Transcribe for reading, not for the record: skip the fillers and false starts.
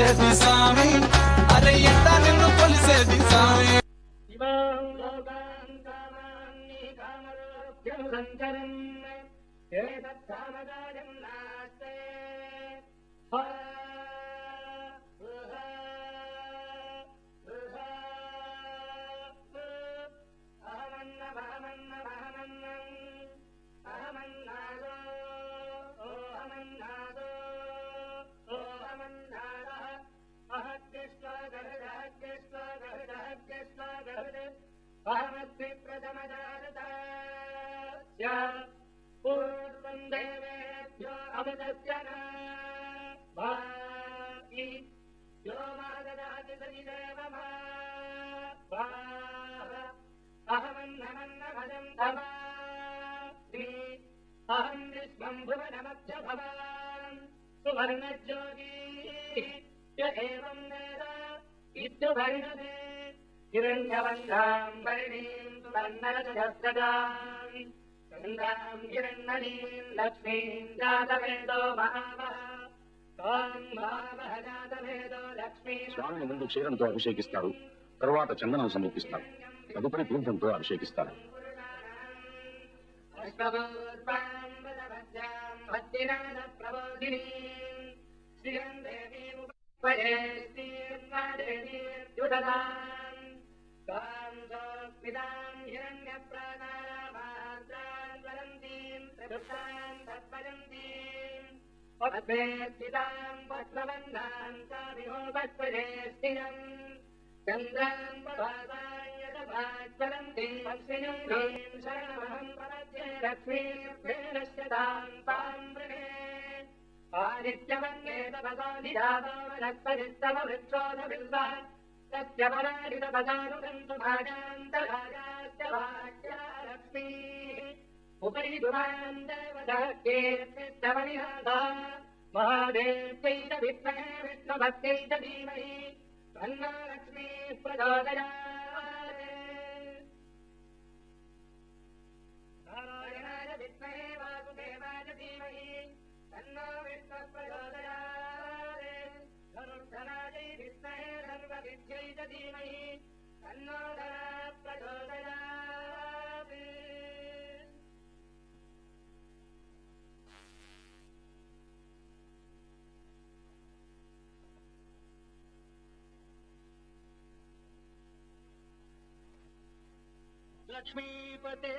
చేసేది స్వామి, అరే ఎంత నిన్ను కొలిసేది స్వామి. पूर्वं देवेभ्यो अमृतस्य भाति यो माददाति सविदेव अहमन्नमन्नभजं तवाति अहं विश्वं भुवनमध्य भवान् सुवर्णज्योति य एवं वेद इत्युपरिणते हिरण्यवन्धां वर्णीं सुवर्णरजस्रजाम् गङ्गां हिरण्मयीं लक्ष्मीं जातवेदो महावः तां महावः जातवेदो लक्ष्मी. స్వామిని ముందు క్షీరంతో అభిషేకిస్తారు, తరువాత చందనం సమర్పిస్తారు, తదుపరి తీర్థంతో అభిషేకిస్తారు. चन्द्रान् पवासायतभास्वरन्ति पश्चिमं ह्रीं शरणमहं प्रपद्ये लक्ष्मीर्भेणश्यतां तां वृणे आदित्यवन्ये तपसाधिजातो वनस्पतिस्तववृक्षोधबिल्वः तस्य पराजितपदानुगन्तु भागान्तरागास्य वाक्या लक्ष्मीः उपरि दुरान् देवतः कीर्तिस्तवनिहासा महादेव्यै च विद्महे विष्णुभक्त्यै च धीमहि तन्नो लक्ष्मीः प्रचोदयात्। नारायणाय विद्महे वासुदेवाय धीमहि तन्नो विष्णुः प्रचोदयात्। धनुर्धरायै विद्महे सर्वविद्यै च धीमहि तन्नो धनः प्रचोदयात्। लक्ष्मीपते